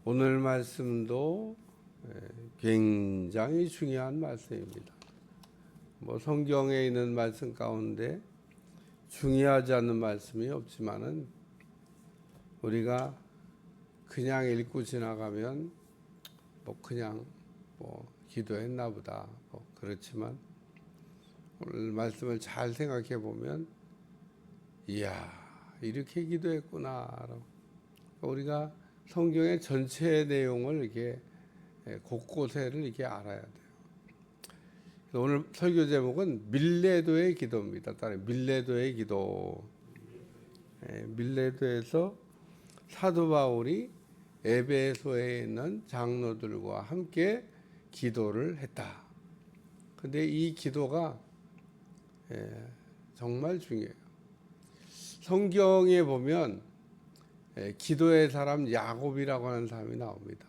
오늘 말씀도 굉장히 중요한 말씀입니다. 성경에 있는 말씀 가운데 중요하지 않은 말씀이 없지만은 우리가 그냥 읽고 지나가면 그냥 기도했나 보다 그렇지만 오늘 말씀을 잘 생각해 보면 이야 이렇게 기도했구나. 우리가 성경의 전체 내용을 이렇게 곳곳에를 이렇게 알아야 돼요. 오늘 설교 제목은 밀레도의 기도입니다. 따라 밀레도의 기도. 밀레도에서 사도 바울이 에베소에 있는 장로들과 함께 기도를 했다. 근데 이 기도가 정말 중요해요. 성경에 보면 기도의 사람 야곱이라고 하는 사람이 나옵니다.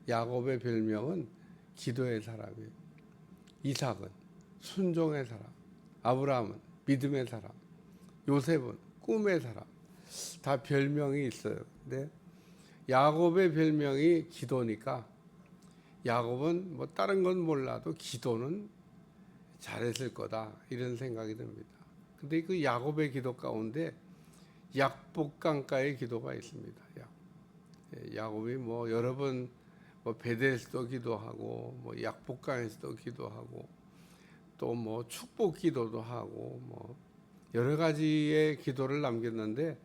야곱의 별명은 기도의 사람이에요. 이삭은 순종의 사람, 아브라함은 믿음의 사람, 요셉은 꿈의 사람, 다 별명이 있어요. 근데 야곱의 별명이 기도니까 야곱은 다른 건 몰라도 기도는 잘했을 거다 이런 생각이 듭니다. 근데 그 야곱의 기도 가운데 약복강가의 기도가 있습니다. 야곱이 여러 번 베델에서도 기도하고 약복강에서도 기도하고 또 축복 기도도 하고 여러 가지의 기도를 남겼는데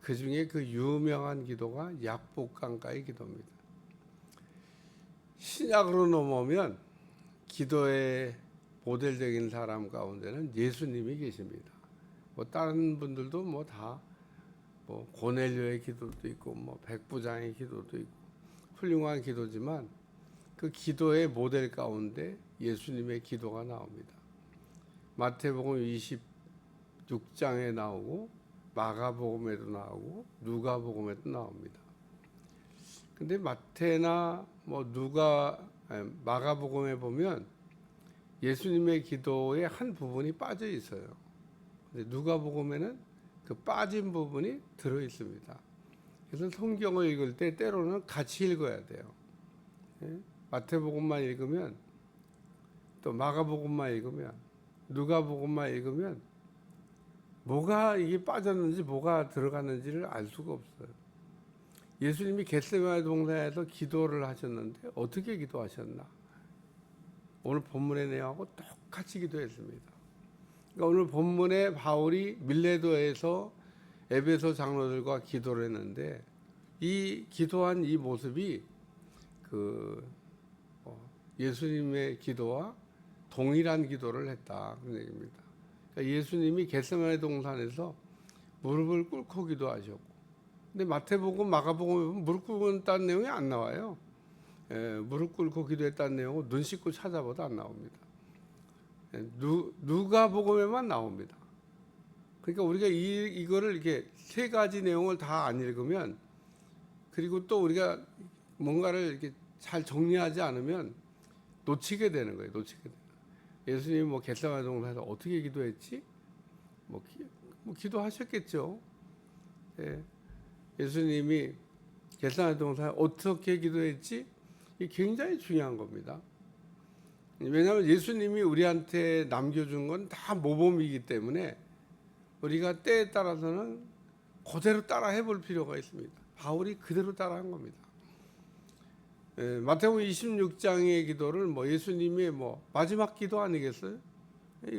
그 중에 그 유명한 기도가 약복강가의 기도입니다. 신약으로 넘어오면 기도의 모델적인 사람 가운데는 예수님이 계십니다. 다른 분들도 다 고넬료의 기도도 있고 백부장의 기도도 있고 훌륭한 기도지만 그 기도의 모델 가운데 예수님의 기도가 나옵니다. 마태복음 26장에 나오고 마가복음에도 나오고 누가복음에도 나옵니다. 근데 마태나 마가복음에 보면 예수님의 기도의 한 부분이 빠져 있어요. 근데 누가복음에는 그 빠진 부분이 들어 있습니다. 그래서 성경을 읽을 때 때로는 같이 읽어야 돼요. 마태복음만 읽으면 또 마가복음만 읽으면 누가복음만 읽으면 뭐가 이게 빠졌는지 뭐가 들어갔는지를 알 수가 없어요. 예수님이 겟세마네 동산에서 기도를 하셨는데 어떻게 기도하셨나? 오늘 본문의 내용하고 똑같이 기도했습니다. 그러니까 오늘 본문에 바울이 밀레도에서 에베소 장로들과 기도를 했는데 이 기도한 이 모습이 예수님의 기도와 동일한 기도를 했다 그런 얘기입니다. 그러니까 예수님이 겟세마네 동산에서 무릎을 꿇고 기도하셨고, 근데 마태복음, 마가복음에 보면 무릎 꿇었다는 내용이 안 나와요. 무릎 꿇고 기도했다는 내용은 눈 씻고 찾아봐도 안 나옵니다. 누가복음에만 나옵니다. 그러니까 우리가 이거를 이렇게 세 가지 내용을 다 안 읽으면, 그리고 또 우리가 뭔가를 이렇게 잘 정리하지 않으면 놓치게 되는 거예요. 예수님이 겟세마네 동산에서 어떻게 기도했지? 기도하셨겠죠. 예수님이 겟세마네 동산에 어떻게 기도했지? 이게 굉장히 중요한 겁니다. 왜냐하면 예수님이 우리한테 남겨준 건 다 모범이기 때문에 우리가 때에 따라서는 그대로 따라 해볼 필요가 있습니다. 바울이 그대로 따라 한 겁니다. 마태복음 26장의 기도를 예수님의 마지막 기도 아니겠어요?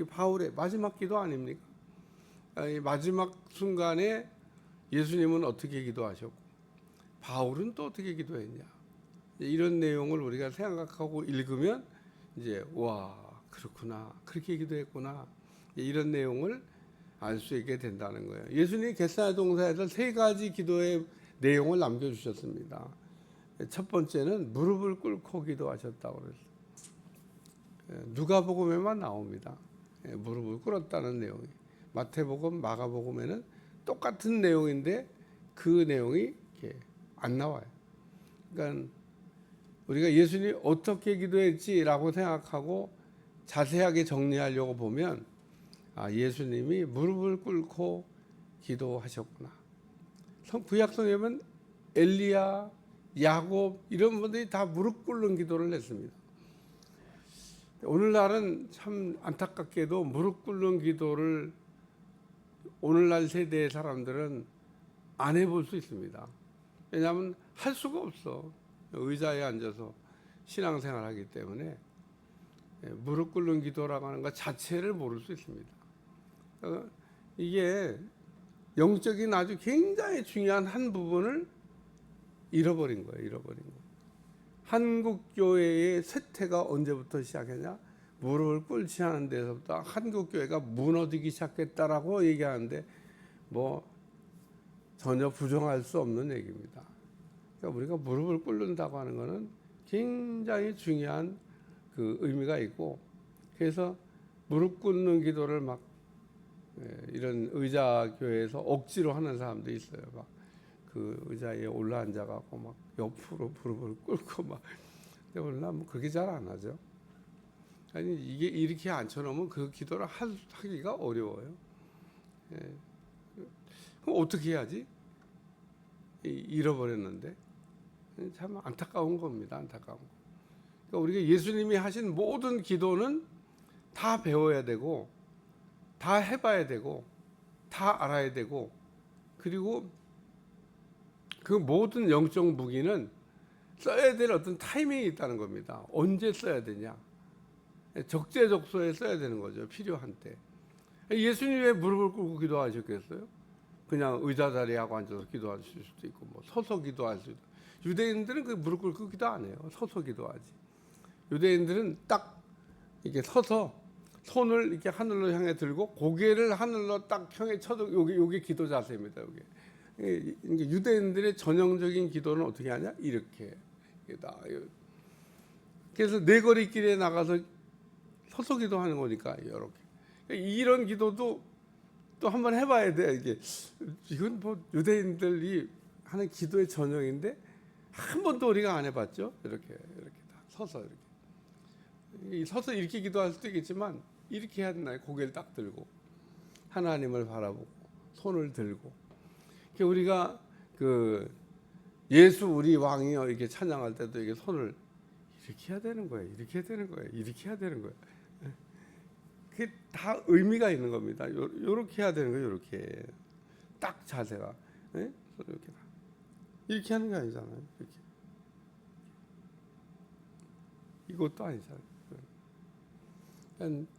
바울의 마지막 기도 아닙니까? 이 마지막 순간에 예수님은 어떻게 기도하셨고 바울은 또 어떻게 기도했냐? 이런 내용을 우리가 생각하고 읽으면 이제 와 그렇구나, 그렇게 기도했구나, 이런 내용을 알 수 있게 된다는 거예요. 예수님이 겟세마네 동산에서 세 가지 기도의 내용을 남겨주셨습니다. 첫 번째는 무릎을 꿇고 기도하셨다고 그랬어요. 누가복음에만 나옵니다. 무릎을 꿇었다는 내용이. 마태복음, 마가복음에는 똑같은 내용인데 그 내용이 이렇게 안 나와요. 그러니까 우리가 예수님이 어떻게 기도했지라고 생각하고 자세하게 정리하려고 보면 예수님이 무릎을 꿇고 기도하셨구나. 구약성경에는 엘리야, 야곱 이런 분들이 다 무릎 꿇는 기도를 했습니다. 오늘날은 참 안타깝게도 무릎 꿇는 기도를 오늘날 세대의 사람들은 안 해볼 수 있습니다. 왜냐하면 할 수가 없어. 의자에 앉아서 신앙생활을 하기 때문에 무릎 꿇는 기도라고 하는 것 자체를 모를 수 있습니다. 이게 영적인 아주 굉장히 중요한 한 부분을 잃어버린 거예요. 잃어버린 거예요. 한국 교회의 쇠퇴가 언제부터 시작했냐? 무릎을 꿇지 않은 데서부터 한국 교회가 무너지기 시작했다라고 얘기하는데 뭐 전혀 부정할 수 없는 얘기입니다. 그러니까 우리가 무릎을 꿇는다고 하는 것은 굉장히 중요한 그 의미가 있고, 그래서 무릎 꿇는 기도를 막 이런 의자 교회에서 억지로 하는 사람도 있어요. 막 그 의자에 올라 앉아가고 막 옆으로 무릎을 꿇고 막. 근데 오늘날 뭐 그렇게 잘 안 하죠. 아니 이게 이렇게 앉혀놓으면 그 기도를 하기가 어려워요. 그럼 어떻게 해야지? 잃어버렸는데 참 안타까운 겁니다. 안타까운 거. 그러니까 우리가 예수님이 하신 모든 기도는 다 배워야 되고, 다 해봐야 되고, 다 알아야 되고, 그리고 그 모든 영적 무기는 써야 될 어떤 타이밍이 있다는 겁니다. 언제 써야 되냐? 적재적소에 써야 되는 거죠. 필요한 때. 예수님 왜 무릎을 꿇고 기도하셨겠어요? 그냥 의자 자리에 하고 앉아서 기도하실 수도 있고, 뭐 서서 기도할 수도 있고. 유대인들은 그 무릎 꿇고 기도 안 해요. 서서 기도하지. 유대인들은 딱 이렇게 서서 손을 이렇게 하늘로 향해 들고 고개를 하늘로 딱 향해 쳐도 요게 기도 자세입니다. 요게. 유대인들의 전형적인 기도는 어떻게 하냐? 이렇게. 그래서 네거리길에 나가서 서서 기도하는 거니까 이렇게. 이런 기도도 또 한번 해봐야 돼. 이건 뭐 유대인들이 하는 기도의 전형인데 한 번도 우리가 안 해봤죠. 이렇게 다 서서 이렇게. 서서 이렇게 기도할 수도 있겠지만 이렇게 해야 되나요? 고개를 딱 들고 하나님을 바라보고 손을 들고. 우리가 그 예수 우리 왕이여 이렇게 찬양할 때도 이게 손을 이렇게 해야 되는 거예요. 이렇게 해야 되는 거예요. 이렇게 해야 되는 거예요. 그게 다 의미가 있는 겁니다. 요렇게 해야 되는 거예요. 이렇게 딱 자세가 이렇게 이렇게 하는 게 아니잖아요. 이렇게 이것도 아니잖아요. 그러니까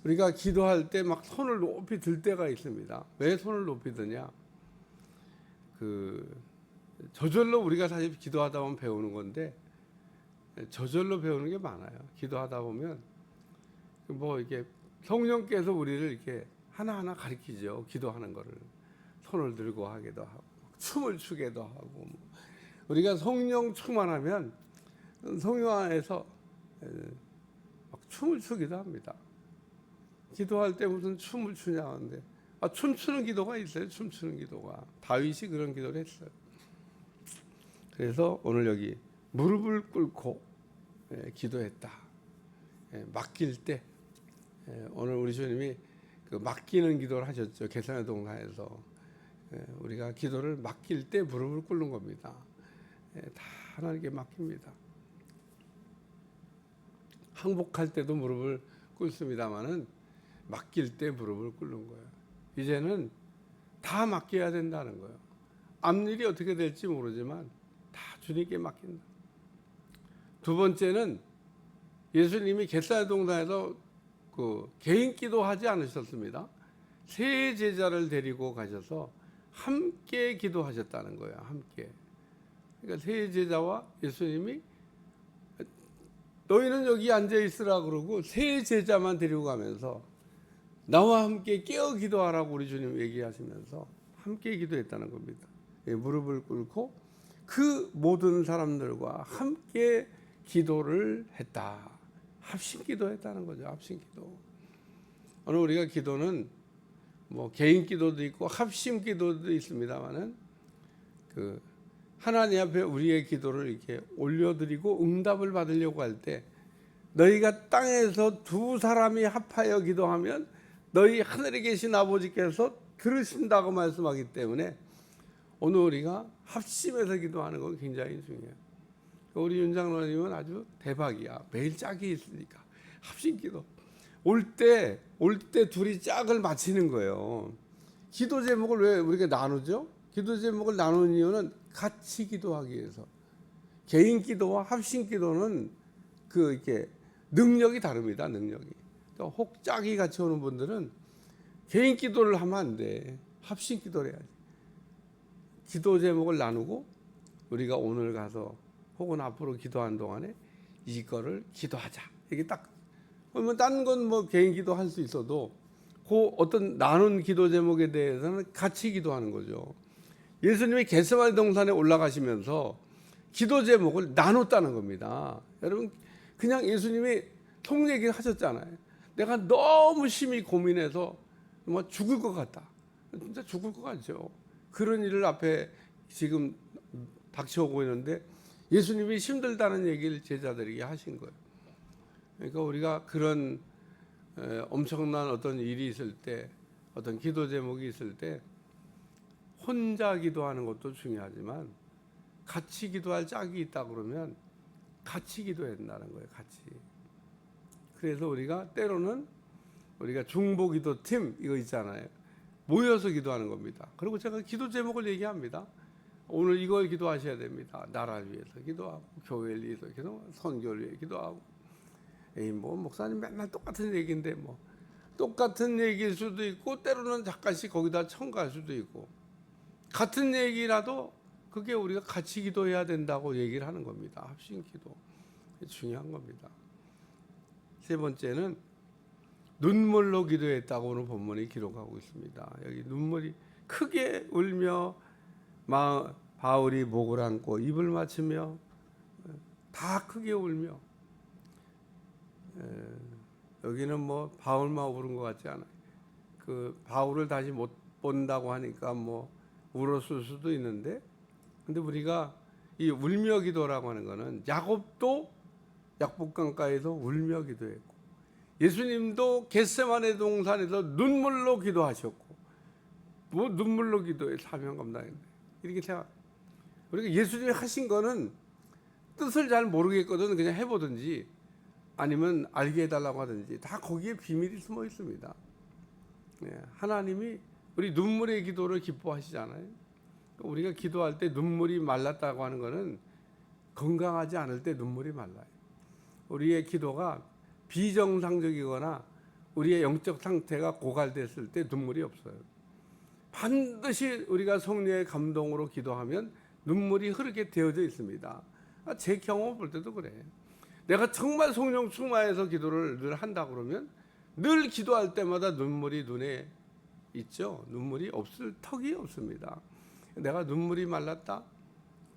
우리가 기도할 때 막 손을 높이 들 때가 있습니다. 왜 손을 높이 드냐? 저절로 우리가 사실 기도하다 보면 배우는 건데 저절로 배우는 게 많아요. 기도하다 보면 뭐 이게 성령께서 우리를 이렇게 하나하나 가르치죠. 기도하는 거를 손을 들고 하기도 하고 춤을 추기도 하고 우리가 성령 충만하면 성령 안에서 막 춤을 추기도 합니다. 기도할 때 무슨 춤을 추냐 하는데 춤추는 기도가 있어요. 춤추는 기도가. 다윗이 그런 기도를 했어요. 그래서 오늘 여기 무릎을 꿇고 기도했다. 맡길 때 오늘 우리 주님이 그 맡기는 기도를 하셨죠. 겟세마네 동산에서. 우리가 기도를 맡길 때 무릎을 꿇는 겁니다. 다 하나님께 맡깁니다. 항복할 때도 무릎을 꿇습니다만은 맡길 때 무릎을 꿇는 거예요. 이제는 다 맡겨야 된다는 거예요. 앞일이 어떻게 될지 모르지만 다 주님께 맡긴다. 두 번째는 예수님이 겟세마네 동산에서 그 개인 기도하지 않으셨습니다. 세 제자를 데리고 가셔서 함께 기도하셨다는 거예요. 함께. 그러니까 세 제자와 예수님이 너희는 여기 앉아 있으라 그러고 세 제자만 데리고 가면서 나와 함께 깨어 기도하라고 우리 주님 얘기하시면서 함께 기도했다는 겁니다. 무릎을 꿇고 그 모든 사람들과 함께 기도를 했다. 합심 기도했다는 거죠. 합심 기도. 오늘 우리가 기도는 뭐 개인 기도도 있고 합심 기도도 있습니다만은 그 하나님 앞에 우리의 기도를 이렇게 올려드리고 응답을 받으려고 할 때 너희가 땅에서 두 사람이 합하여 기도하면 너희 하늘에 계신 아버지께서 들으신다고 말씀하기 때문에 오늘 우리가 합심해서 기도하는 건 굉장히 중요해요. 우리 윤 장로님은 아주 대박이야. 매일 짝이 있으니까 합심기도 올 때 둘이 짝을 맞추는 거예요. 기도 제목을 왜 우리가 나누죠? 기도 제목을 나누는 이유는 같이 기도하기 위해서. 개인 기도와 합심 기도는 이렇게 능력이 다릅니다. 능력이. 그러니까 혹 짝이 같이 오는 분들은 개인 기도를 하면 안 돼. 합심 기도를 해야지. 기도 제목을 나누고 우리가 오늘 가서 혹은 앞으로 기도하는 동안에 이거를 기도하자. 이게 딱 그러면 딴 건 뭐 개인 기도할 수 있어도 그 어떤 나눈 기도 제목에 대해서는 같이 기도하는 거죠. 예수님이 겟세마네 동산에 올라가시면서 기도 제목을 나눴다는 겁니다. 여러분 그냥 예수님이 속 얘기를 하셨잖아요. 내가 너무 심히 고민해서 뭐 죽을 것 같다. 진짜 죽을 것 같죠. 그런 일을 앞에 지금 닥쳐오고 있는데 예수님이 힘들다는 얘기를 제자들에게 하신 거예요. 그러니까 우리가 그런 엄청난 어떤 일이 있을 때, 어떤 기도 제목이 있을 때 혼자 기도하는 것도 중요하지만 같이 기도할 짝이 있다 그러면 같이 기도해야 된다는 거예요. 같이. 그래서 우리가 때로는 우리가 중보기도 팀 이거 있잖아요. 모여서 기도하는 겁니다. 그리고 제가 기도 제목을 얘기합니다. 오늘 이걸 기도하셔야 됩니다. 나라를 위해서 기도하고 교회를 위해서 기도하고 선교를 위해 기도하고. 뭐 목사님 맨날 똑같은 얘기인데 뭐 똑같은 얘기일 수도 있고 때로는 잠깐씩 거기다 첨가할 수도 있고 같은 얘기라도 그게 우리가 같이 기도해야 된다고 얘기를 하는 겁니다. 합심 기도 중요한 겁니다. 세 번째는 눈물로 기도했다고 오늘 본문이 기록하고 있습니다. 여기 눈물이 크게 울며 바울이 목을 안고 입을 맞추며 다 크게 울며 여기는 뭐 바울만 울은 것 같지 않아요. 그 바울을 다시 못 본다고 하니까 뭐 울었을 수도 있는데 근데 우리가 이 울며 기도라고 하는 거는 야곱도 약복강가에서 울며 기도했고 예수님도 겟세마네 동산에서 눈물로 기도하셨고 뭐 눈물로 기도해 사명 감당했네. 이렇게 생각. 우리가 예수님이 하신 거는 뜻을 잘 모르겠거든 그냥 해보든지 아니면 알게 해달라고 하든지 다 거기에 비밀이 숨어 있습니다. 하나님이 우리 눈물의 기도를 기뻐하시잖아요. 우리가 기도할 때 눈물이 말랐다고 하는 것은 건강하지 않을 때 눈물이 말라요. 우리의 기도가 비정상적이거나 우리의 영적 상태가 고갈됐을 때 눈물이 없어요. 반드시 우리가 성령의 감동으로 기도하면 눈물이 흐르게 되어져 있습니다. 제 경험 볼 때도 그래. 내가 정말 성령 충만해서 기도를 늘 한다 그러면 늘 기도할 때마다 눈물이 눈에 있죠. 눈물이 없을 턱이 없습니다. 내가 눈물이 말랐다.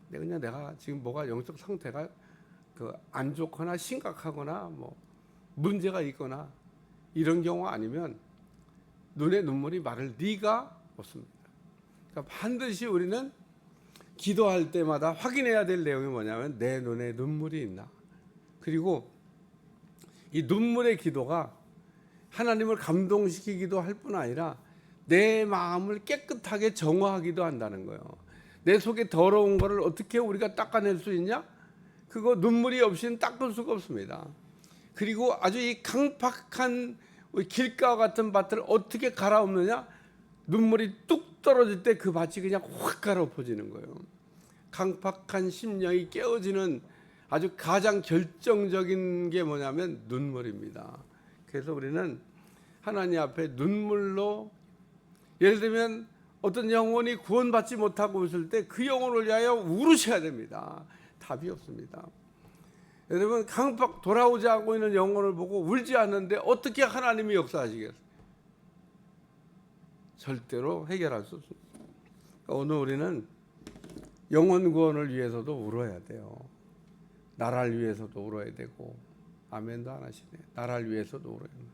내가 지금 뭐가 영적 상태가 안 좋거나 심각하거나 뭐 문제가 있거나 이런 경우 아니면 눈에 눈물이 마를 리가 없습니다. 그러니까 반드시 우리는 기도할 때마다 확인해야 될 내용이 뭐냐면 내 눈에 눈물이 있나. 그리고 이 눈물의 기도가 하나님을 감동시키기도 할 뿐 아니라 내 마음을 깨끗하게 정화하기도 한다는 거예요. 내 속에 더러운 거를 어떻게 우리가 닦아낼 수 있냐? 그거 눈물이 없이는 닦을 수가 없습니다. 그리고 아주 이 강팍한 길가 같은 밭을 어떻게 갈아엎느냐? 눈물이 뚝 떨어질 때 그 밭이 그냥 확 갈아엎어지는 거예요. 강팍한 심령이 깨어지는 아주 가장 결정적인 게 뭐냐면 눈물입니다. 그래서 우리는 하나님 앞에 눈물로 예를 들면 어떤 영혼이 구원받지 못하고 있을 때 그 영혼을 위하여 울으셔야 됩니다. 답이 없습니다. 여러분 강팍 돌아오지 않고 있는 영혼을 보고 울지 않는데 어떻게 하나님이 역사하시겠어요? 절대로 해결할 수 없습니다. 오늘 우리는 영혼 구원을 위해서도 울어야 돼요. 나라를 위해서도 울어야 되고 아멘도 안 하시네. 나라를 위해서도 울어야 돼요.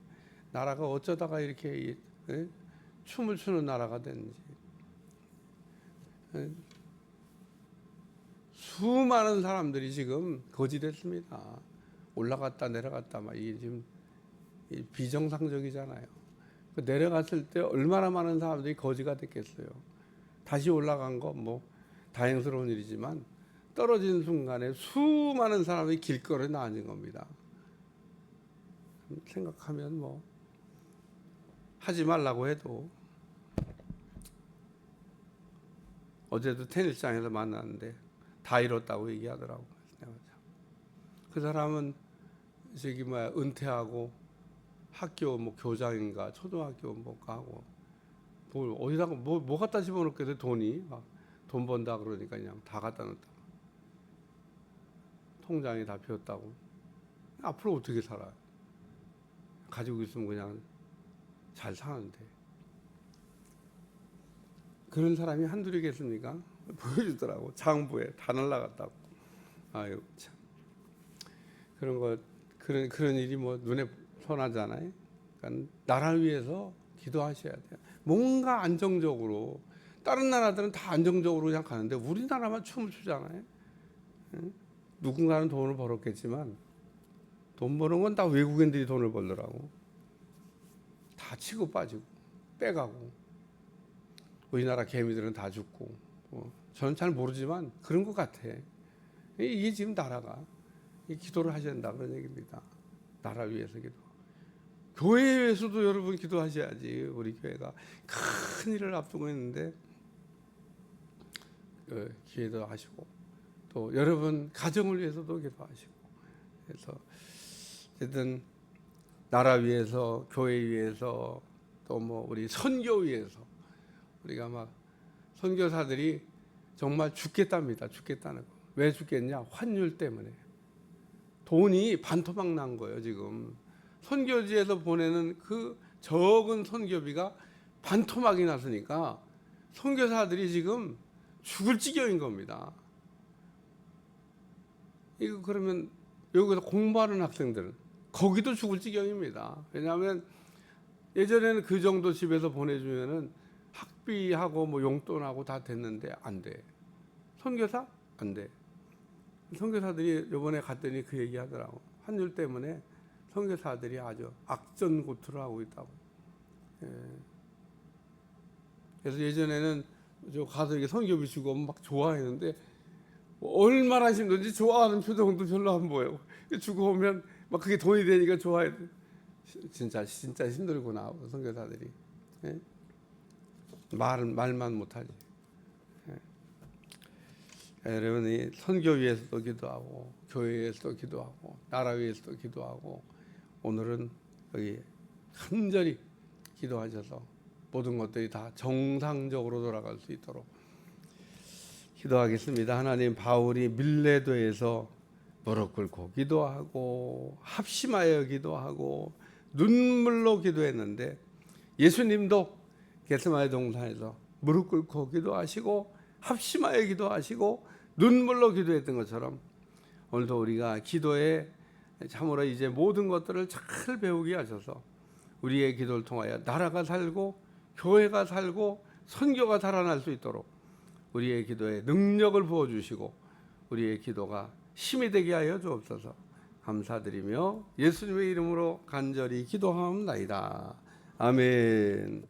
나라가 어쩌다가 이렇게 춤을 추는 나라가 됐는지 수많은 사람들이 지금 거지됐습니다. 올라갔다 내려갔다 막 이게 지금 비정상적이잖아요. 내려갔을 때 얼마나 많은 사람들이 거지가 됐겠어요. 다시 올라간 거 뭐 다행스러운 일이지만 떨어진 순간에 수많은 사람이 길거리에 나앉은 겁니다. 생각하면 뭐 하지 말라고 해도, 어제도 테니스장에서 만났는데 다 잃었다고 얘기하더라고. 그 사람은 저기 뭐야 은퇴하고 학교 뭐 교장인가 초등학교 뭐 가고 뭘 어디다가 뭐 갖다 집어넣겠어. 돈이 막 돈 번다 그러니까 그냥 다 갖다 넣었다. 통장이 다 비었다고. 앞으로 어떻게 살아? 가지고 있으면 그냥 잘 사는데. 그런 사람이 한둘이겠습니까? 보여주더라고. 장부에 다 날라갔다고. 아유 참. 그런 일이 뭐 눈에 선하잖아요. 그러니까 나라를 위해서 기도하셔야 돼요. 뭔가 안정적으로, 다른 나라들은 다 안정적으로 그냥 가는데 우리나라만 춤을 추잖아요. 누군가는 돈을 벌었겠지만 돈 버는 건 다 외국인들이 돈을 벌더라고. 다 치고 빠지고 빼가고, 우리나라 개미들은 다 죽고, 저는 잘 모르지만 그런 것 같아. 이게 지금 나라가 기도를 하셔야 된다 그런 얘기입니다. 나라 위해서 기도. 교회 위해서도 여러분 기도하셔야지. 우리 교회가 큰 일을 앞두고 있는데 기도도 하시고, 또 여러분 가정을 위해서도 기도하시고. 그래서 어쨌든 나라 위해서, 교회 위해서, 또 뭐 우리 선교 위해서, 우리가 막 선교사들이 정말 죽겠답니다. 죽겠다는 거. 왜 죽겠냐? 환율 때문에. 돈이 반토막 난 거예요. 지금 선교지에서 보내는 그 적은 선교비가 반토막이 났으니까 선교사들이 지금 죽을 지경인 겁니다. 이거 그러면 여기서 공부하는 학생들은 거기도 죽을 지경입니다. 왜냐하면 예전에는 그 정도 집에서 보내주면은 학비하고 뭐 용돈하고 다 됐는데 안 돼. 선교사 안 돼. 선교사들이 이번에 갔더니 그 얘기 하더라고. 환율 때문에 선교사들이 아주 악전고투를 하고 있다고. 예. 그래서 예전에는 저 가서 이렇게 선교비 주고 막 좋아했는데 얼마나 힘든지 좋아하는 표정도 별로 안 보여. 주고 오면 막 그게 돈이 되니까 좋아해. 진짜 힘들구나 선교사들이. 예? 말만 못하지. 여러분이 선교 위해서도 기도하고, 교회 위해서도 기도하고, 나라 위해서도 기도하고, 오늘은 여기 간절히 기도하셔서 모든 것들이 다 정상적으로 돌아갈 수 있도록 기도하겠습니다. 하나님, 바울이 밀레도에서 무릎 꿇고 기도하고 합심하여 기도하고 눈물로 기도했는데, 예수님도 겟세마네 동산에서 무릎 꿇고 기도하시고 합심하여 기도하시고 눈물로 기도했던 것처럼 오늘도 우리가 기도에 참으로 이제 모든 것들을 잘 배우게 하셔서 우리의 기도를 통하여 나라가 살고 교회가 살고 선교가 살아날 수 있도록 우리의 기도에 능력을 부어주시고 우리의 기도가 힘이 되게 하여 주옵소서. 감사드리며 예수님의 이름으로 간절히 기도하옵나이다. 아멘.